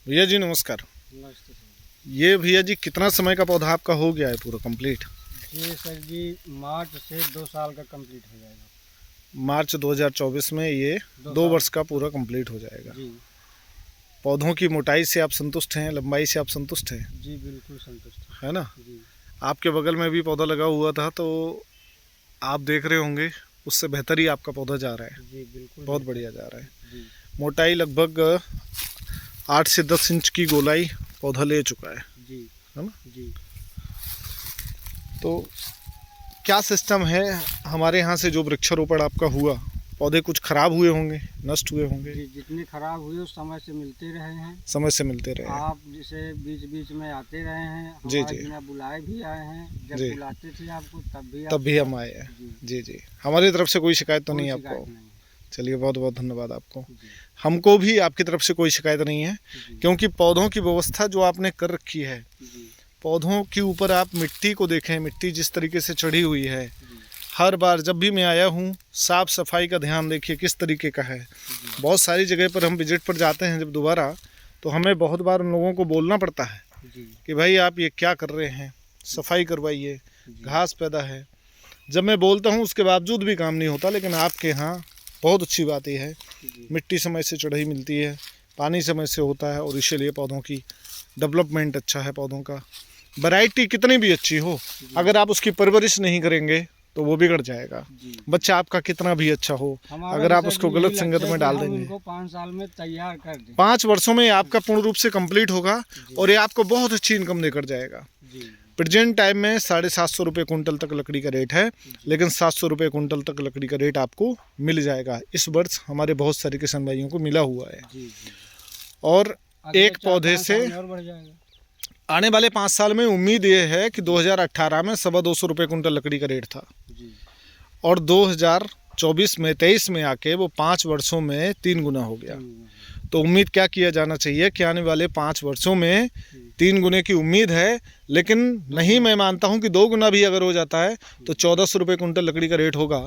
भैया जी नमस्कार। नमस्ते सर। ये भैया जी कितना समय का पौधा आपका हो गया है पूरा कंप्लीट? ये सर जी मार्च से 2 साल का कंप्लीट हो जाएगा। मार्च 2024 में ये 2 वर्ष का पूरा कंप्लीट हो जाएगा। जी पौधों की मोटाई से आप संतुष्ट हैं, लंबाई से आप संतुष्ट हैं? जी बिल्कुल संतुष्ट है ना? जी आपके बगल में भी पौधा लगा हुआ था तो आप देख रहे होंगे उससे बेहतर ही आपका पौधा जा रहा है। जी बिल्कुल बहुत बढ़िया जा रहा है। जी मोटाई लगभग 8 से 10 इंच की गोलाई पौधा ले चुका है जी ना? जी। तो क्या सिस्टम है हमारे यहाँ से जो वृक्षारोपण आपका हुआ, पौधे कुछ खराब हुए होंगे, नष्ट हुए होंगे? जी जितने खराब हुए उस समय से मिलते रहे हैं। समय से मिलते रहे हैं। आप जैसे बीच बीच में आते रहे हैं, जी, हमारे जी। बिना बुलाए भी आए हैं। जब जी। बुलाते थे आपको तब भी हम आए हैं। जी जी जी, हमारी तरफ से कोई शिकायत तो कोई नहीं शिकायत आपको? नहीं है। चलिए बहुत बहुत धन्यवाद आपको। जी हमको भी आपकी तरफ से कोई शिकायत नहीं है, जी क्योंकि पौधों की व्यवस्था जो आपने कर रखी है, जी पौधों के ऊपर आप मिट्टी को देखें, मिट्टी जिस तरीके से चढ़ी हुई है। जी हर बार जब भी मैं आया हूँ, साफ सफाई का ध्यान देखिए किस तरीके का है। जी बहुत सारी जगह पर हम विजिट पर जाते हैं जब दोबारा, तो हमें बहुत बार उन लोगों को बोलना पड़ता है जी कि भाई आप ये क्या कर रहे हैं, सफाई करवाइए, जी घास पैदा है। जब मैं बोलता हूँ उसके बावजूद भी काम नहीं होता, लेकिन आपके यहाँ बहुत अच्छी बात यह है, जी मिट्टी समय से चढ़ी मिलती है, पानी समय से होता है, और इसीलिए पौधों की डेवलपमेंट अच्छा है। पौधों का वैरायटी कितनी भी अच्छी हो, अगर आप उसकी परवरिश नहीं करेंगे तो वो बिगड़ जाएगा। जी। बच्चा आपका कितना भी अच्छा हो, हमारा अगर आप सर उसको यही गलत लक्ष्य संगत है में कि डाल हम देंगे, इनको 5 साल में तैयार कर दें। 5 वर्षों में आपका पूर्ण रूप से कंप्लीट होगा जी। और ये आपको बहुत अच्छी इनकम देकर जाएगा। जी प्रेजेंट टाइम में 750 रुपये कुंटल तक लकड़ी का रेट है, लेकिन 700 रुपये कुंटल तक लकड़ी का रेट आपको मिल जाएगा। इस वर्ष हमारे बहुत सारे किसान भाइयों को मिला हुआ है। जी जी। और अगले एक पौधे 4-5 से साल में और बढ़ जाएगा। आने वाले 5 साल में उम्मीद ये है कि 2018 में 225 रुपये कुंटल लकड़ी का रेट था, जी और 2024 में 23 में आके वो 5 वर्षों में 3 गुना हो गया। तो उम्मीद क्या किया जाना चाहिए कि आने वाले 5 वर्षों में 3 गुने की उम्मीद है, लेकिन नहीं, मैं मानता हूं कि 2 गुना भी अगर हो जाता है तो 1400 रुपये कुंटल लकड़ी का रेट होगा,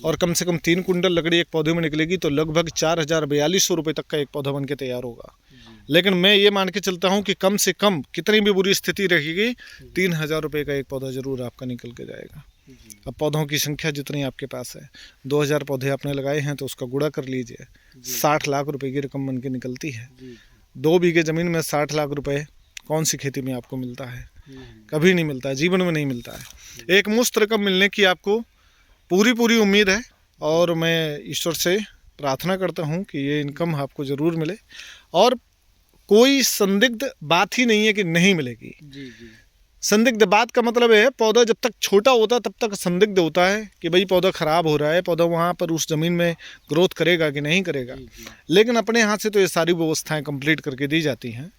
और कम से कम 3 कुंटल लकड़ी एक पौधे में निकलेगी, तो लगभग 4042 रुपये तक का एक पौधा बन के तैयार होगा। लेकिन मैं ये मान के चलता हूं कि कम से कम कितनी भी बुरी स्थिति रहेगी, 3000 रुपये का एक पौधा जरूर आपका निकल के जाएगा। अब पौधों की संख्या जितनी आपके पास है, 2000 पौधे आपने लगाए हैं तो उसका गुणा कर लीजिए, 60 लाख रुपए की रकम बन के निकलती है। 2 बीघे ज़मीन में 60 लाख रुपए कौन सी खेती में आपको मिलता है? कभी नहीं मिलता है, जीवन में नहीं मिलता है। एक मुश्त रकम मिलने की आपको पूरी उम्मीद है, और मैं ईश्वर से प्रार्थना करता हूँ कि ये इनकम आपको ज़रूर मिले, और कोई संदिग्ध बात ही नहीं है कि नहीं मिलेगी। जी जी। संदिग्ध बात का मतलब है, पौधा जब तक छोटा होता है तब तक संदिग्ध होता है कि भाई पौधा खराब हो रहा है, पौधा वहाँ पर उस ज़मीन में ग्रोथ करेगा कि नहीं करेगा। लेकिन अपने यहाँ से तो ये सारी व्यवस्थाएं कंप्लीट करके दी जाती हैं।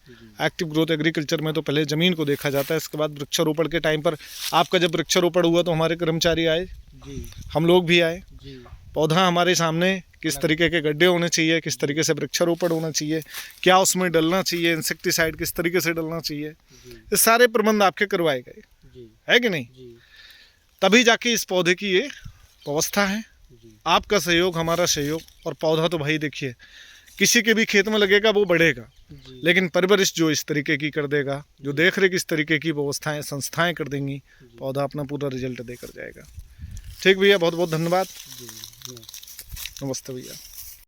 एक्टिव ग्रोथ एग्रीकल्चर में तो पहले ज़मीन को देखा जाता है, इसके बाद वृक्षारोपण के टाइम पर, आपका जब वृक्षारोपण हुआ तो हमारे कर्मचारी आए, हम लोग भी आए, पौधा हमारे सामने किस तरीके के गड्ढे होने चाहिए, किस तरीके से वृक्षारोपण होना चाहिए, क्या उसमें डलना चाहिए, इंसेक्टिसाइड किस तरीके से डलना चाहिए, ये सारे प्रबंध आपके करवाए गए, है कि नहीं? तभी जाके इस पौधे की ये व्यवस्था है। आपका सहयोग, हमारा सहयोग, और पौधा तो भाई देखिए किसी के भी खेत में लगेगा वो बढ़ेगा, लेकिन परवरिश जो इस तरीके की कर देगा, जो देख रेख इस तरीके की व्यवस्थाएं संस्थाएं कर देंगी, पौधा अपना पूरा रिजल्ट देकर जाएगा। ठीक भैया, बहुत बहुत धन्यवाद। नमस्ते भैया।